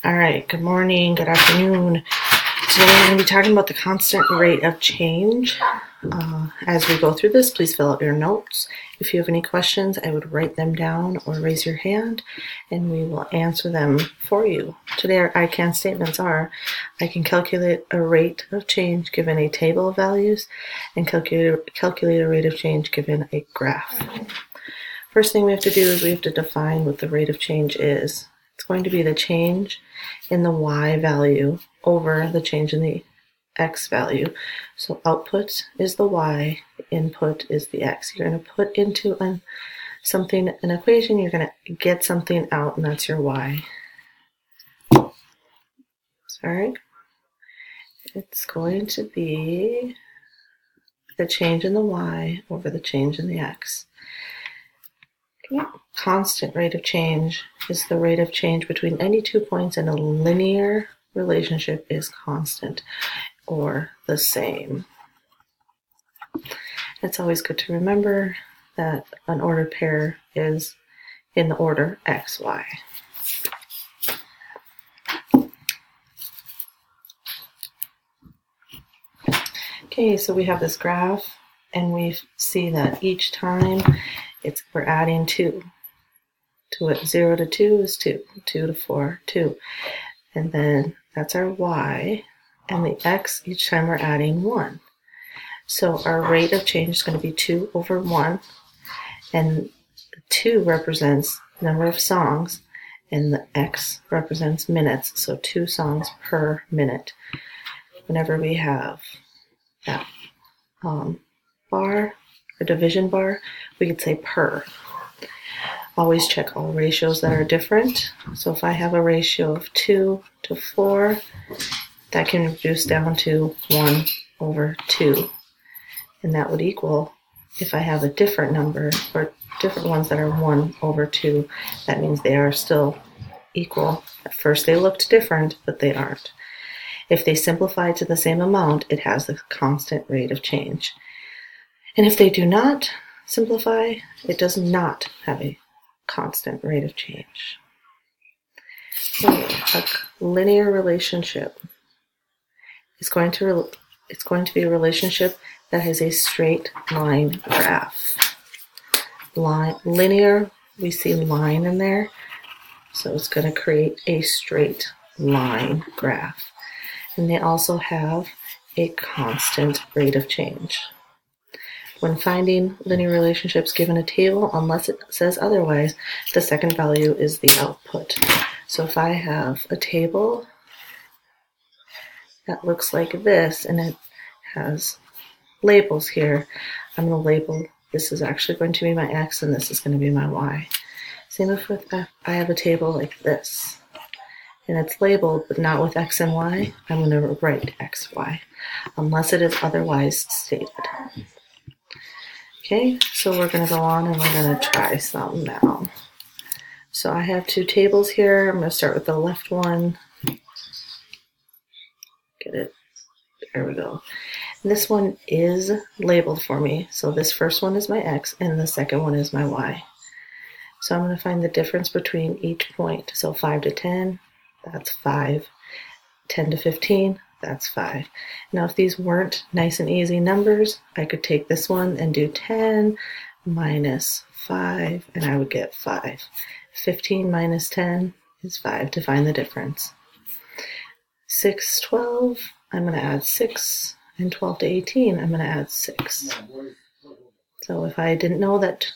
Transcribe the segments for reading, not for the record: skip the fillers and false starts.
All right, good morning, good afternoon. Today we're going to be talking about the constant rate of change. As we go through this, please fill out your notes. If you have any questions, I would write them down or raise your hand and we will answer them for you. Today our I can statements are, I can calculate a rate of change given a table of values and calculate a rate of change given a graph. First thing we have to do is we have to define what the rate of change is. It's going to be the change in the y value over the change in the x value. So output is the y, input is the x. You're going to put into an equation, you're going to get something out, and that's your y. Sorry. It's going to be the change in the y over the change in the x. Okay. Constant rate of change is the rate of change between any 2 points in a linear relationship is constant or the same. It's always good to remember that an ordered pair is in the order x, y. Okay, so we have this graph and we see that each time we're adding 2 to it. 0 to 2 is 2, 2 to 4, 2. And then that's our y, and the x, each time we're adding 1. So our rate of change is going to be 2 over 1, and 2 represents the number of songs, and the x represents minutes, so 2 songs per minute. Whenever we have that bar, or division bar, we could say per. Always check all ratios that are different. So if I have a ratio of 2 to 4, that can reduce down to 1 over 2. And that would equal, if I have a different number, or different ones that are 1 over 2, that means they are still equal. At first they looked different, but they aren't. If they simplify to the same amount, it has the constant rate of change. And if they do not simplify, it does not have a constant rate of change. So a linear relationship is going to be a relationship that has a straight line graph. Linear, we see line in there, so it's going to create a straight line graph. And they also have a constant rate of change. When finding linear relationships given a table, unless it says otherwise, the second value is the output. So if I have a table that looks like this, and it has labels here, I'm going to label, this is actually going to be my x, and this is going to be my y. Same if I have a table like this, and it's labeled, but not with x and y, I'm going to write x, y, unless it is otherwise stated. Okay, so we're going to go on and we're going to try some now. So I have 2 tables here. I'm going to start with the left one. Get it? There we go. And this one is labeled for me. So this first one is my x and the second one is my y. So I'm going to find the difference between each point. So 5 to 10, that's 5. 10 to 15, that's 5. Now if these weren't nice and easy numbers, I could take this one and do 10 minus 5, and I would get 5. 15 minus 10 is 5 to find the difference. 6, 12, I'm going to add 6, and 12 to 18, I'm going to add 6. So if I didn't know that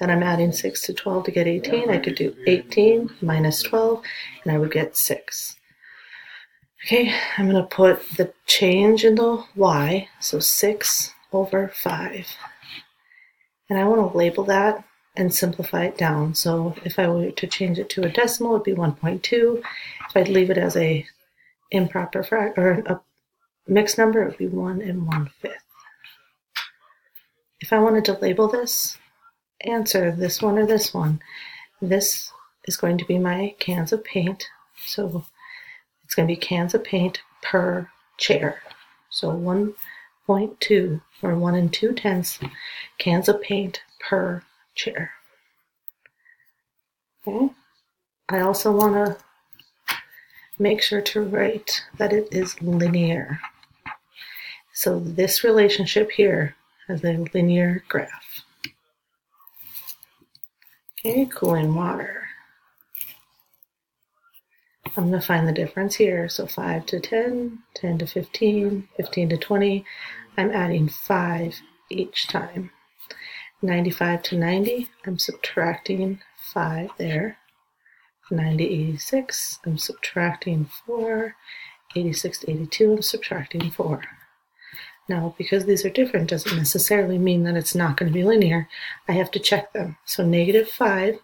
I'm adding 6 to 12 to get 18, I could do 18 minus 12, and I would get 6. Okay, I'm going to put the change in the y, so 6 over 5. And I want to label that and simplify it down. So if I were to change it to a decimal, it would be 1.2. If I'd leave it as a improper or a mixed number, it would be 1 1/5. If I wanted to label this, answer this one or this one, this is going to be my cans of paint. So it's going to be cans of paint per chair. So 1.2 or 1 2/10 cans of paint per chair. Okay. I also want to make sure to write that it is linear. So this relationship here has a linear graph. Okay, cooling water. I'm going to find the difference here. So 5 to 10, 10 to 15, 15 to 20. I'm adding 5 each time. 95 to 90, I'm subtracting 5 there. 90 to 86, I'm subtracting 4. 86 to 82, I'm subtracting 4. Now, because these are different doesn't necessarily mean that it's not going to be linear. I have to check them. So -5,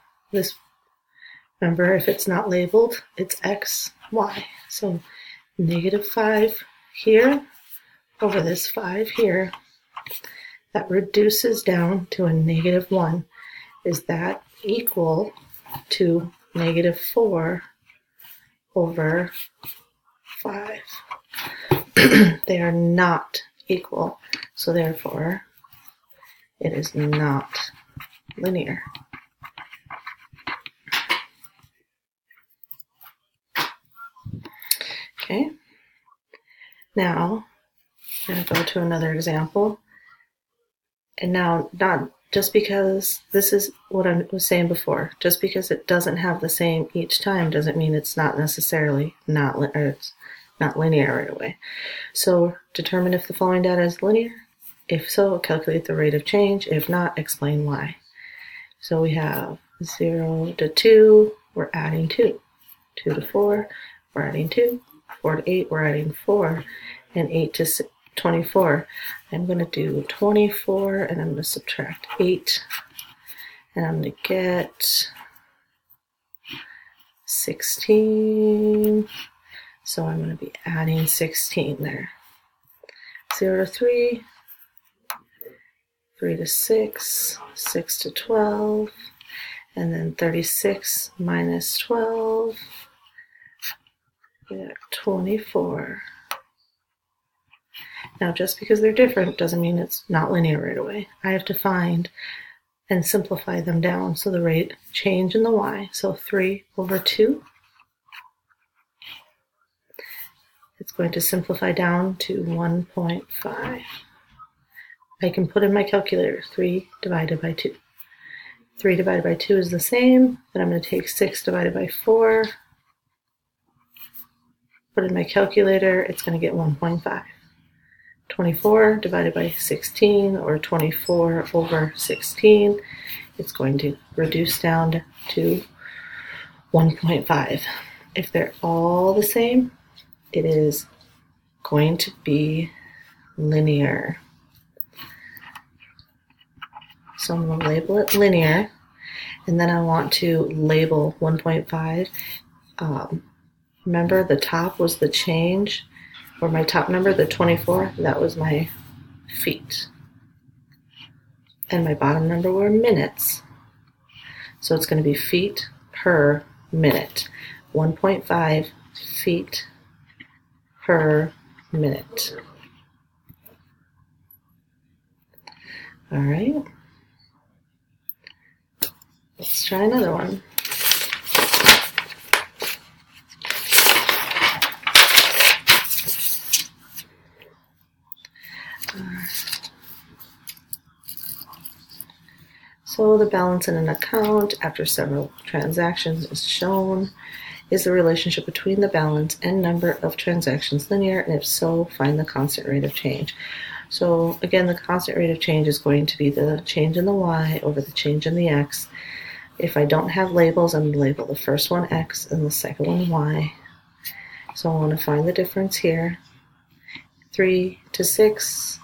remember, if it's not labeled, it's x, y. So -5 here over this 5 here, that reduces down to a -1. Is that equal to -4 over 5? They are not equal, so therefore it is not linear. Okay, now I'm going to go to another example. And now, not just because this is what I was saying before, just because it doesn't have the same each time doesn't mean it's not necessarily it's not linear right away. So determine if the following data is linear. If so, calculate the rate of change. If not, explain why. So we have 0 to 2, we're adding 2. 2 to 4, we're adding 2. 4 to 8, we're adding 4. And 8 to 24. I'm going to do 24 and I'm going to subtract 8. And I'm going to get 16. So I'm going to be adding 16 there. 0 to 3, 3 to 6, 6 to 12, and then 36 minus 12, we got 24. Now, just because they're different doesn't mean it's not linear right away. I have to find and simplify them down. So the rate change in the y, so 3 over 2. It's going to simplify down to 1.5. I can put in my calculator 3 divided by 2. 3 divided by 2 is the same. Then I'm going to take 6 divided by 4. Put in my calculator, it's going to get 1.5. 24 divided by 16, or 24 over 16, it's going to reduce down to 1.5. If they're all the same, it is going to be linear. So I'm going to label it linear, and then I want to label 1.5. Remember, the top was the change, or my top number, the 24, that was my feet. And my bottom number were minutes. So it's going to be feet per minute. 1.5 feet per minute. All right. Let's try another one. So the balance in an account after several transactions is shown. Is the relationship between the balance and number of transactions linear? And if so, find the constant rate of change. So again, the constant rate of change is going to be the change in the y over the change in the x. If I don't have labels, I'm going to label the first one x and the second one y. So I want to find the difference here. 3 to 6,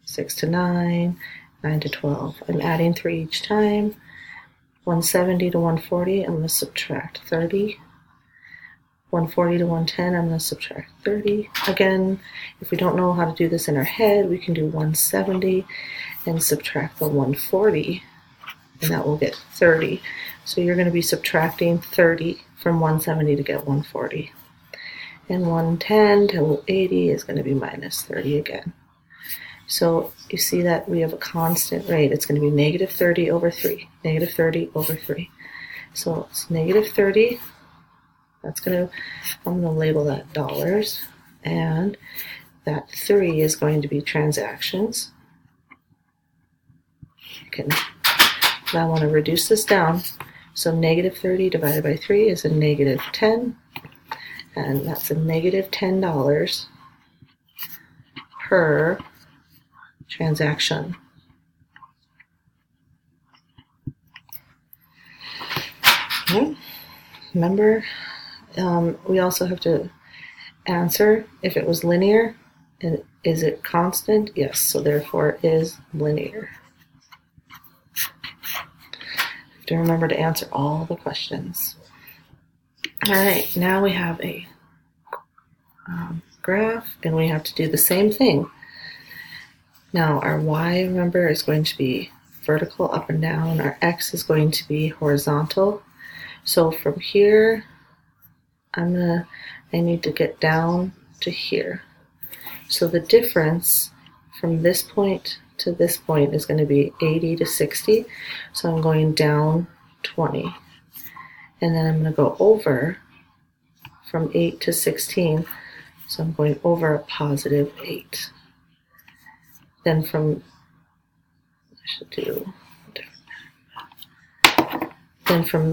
6 to 9, 9 to 12. I'm adding 3 each time. 170 to 140, I'm going to subtract 30. 140 to 110, I'm going to subtract 30. Again, if we don't know how to do this in our head, we can do 170 and subtract the 140, and that will get 30. So you're going to be subtracting 30 from 170 to get 140. And 110 to 80 is going to be minus 30 again. So you see that we have a constant rate. It's going to be negative 30 over 3, negative 30 over 3. So it's negative 30 I'm gonna label that dollars, and that 3 is going to be transactions. Okay, now I want to reduce this down. So negative 30 divided by 3 is a negative 10, and that's a negative $10 per transaction. Okay. Remember, we also have to answer if it was linear, and is it constant? Yes, so therefore it is linear. Have to remember to answer all the questions. All right, now we have a graph, and we have to do the same thing. Now our y, remember, is going to be vertical up and down. Our x is going to be horizontal. So from here, I need to get down to here. So the difference from this point to this point is going to be 80 to 60. So I'm going down 20. And then I'm going to go over from 8 to 16. So I'm going over a positive 8. Then from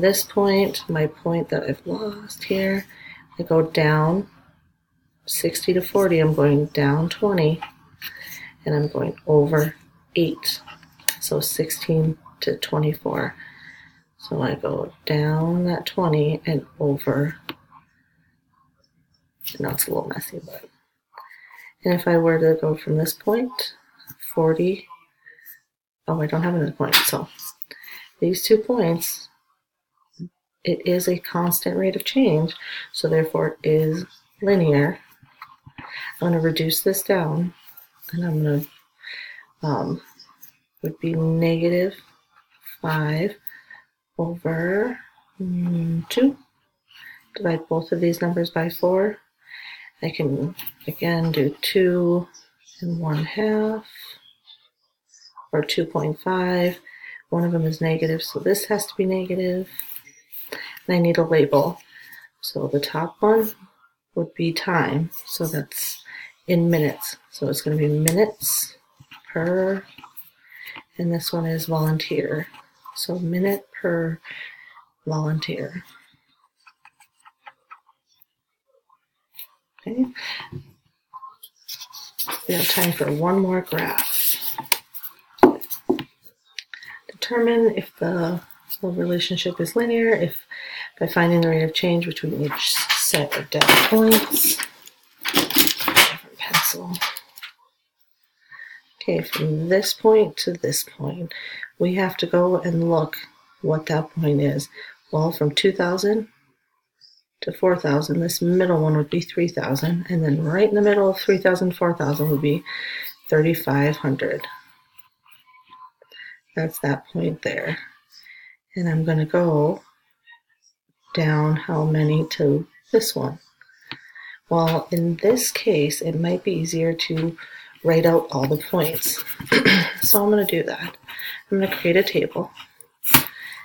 this point, my point that I've lost here, I go down 60 to 40. I'm going down 20, and I'm going over 8. So 16 to 24. So I go down that 20 and over. I know it's a little messy, but. And if I were to go from this point, 40. Oh, I don't have another point. So these 2 points, it is a constant rate of change, so therefore it is linear. I'm going to reduce this down, and I'm going to, would be negative 5 over 2. Divide both of these numbers by 4. I can, again, do 2 1/2, or 2.5. One of them is negative, so this has to be negative. And I need a label. So the top one would be time. So that's in minutes. So it's going to be minutes per, and this one is volunteer. So minute per volunteer. Okay. We have time for one more graph. Determine if the relationship is linear by finding the rate of change between each set of data points. Different pencil. Okay, from this point to this point, we have to go and look what that point is. Well, from 2,000 to 4,000, this middle one would be 3,000, and then right in the middle of 3,000, 4,000 would be 3,500. That's that point there. And I'm going to go down how many to this one. Well, in this case, it might be easier to write out all the points. So I'm going to do that. I'm going to create a table.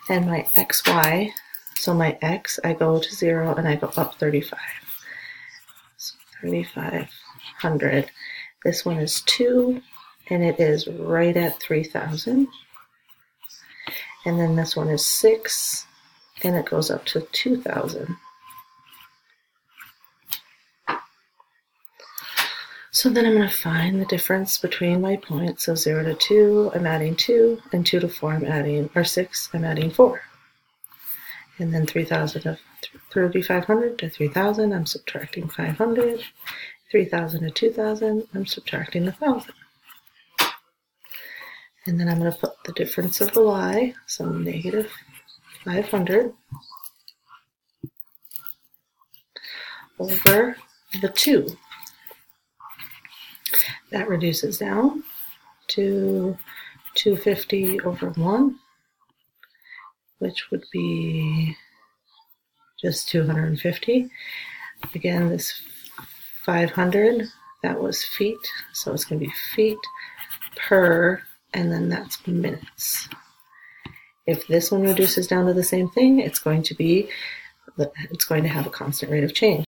And my XY, so my X, I go to 0 and I go up 35. So 3,500. This one is 2, and it is right at 3,000. And then this one is 6, and it goes up to 2,000. So then I'm going to find the difference between my points. So 0 to 2, I'm adding 2, and 2 to 4, I'm adding, or 6, I'm adding 4. And then 3,000 of 3,500 to 3,000, I'm subtracting 500. 3,000 to 2,000, I'm subtracting 1,000. And then I'm going to put the difference of the y, so negative 500 over the 2. That reduces down to 250 over 1, which would be just 250. Again, this 500, that was feet, so it's going to be feet per, and then that's minutes. If this one reduces down to the same thing, it's going to be it's going to have a constant rate of change.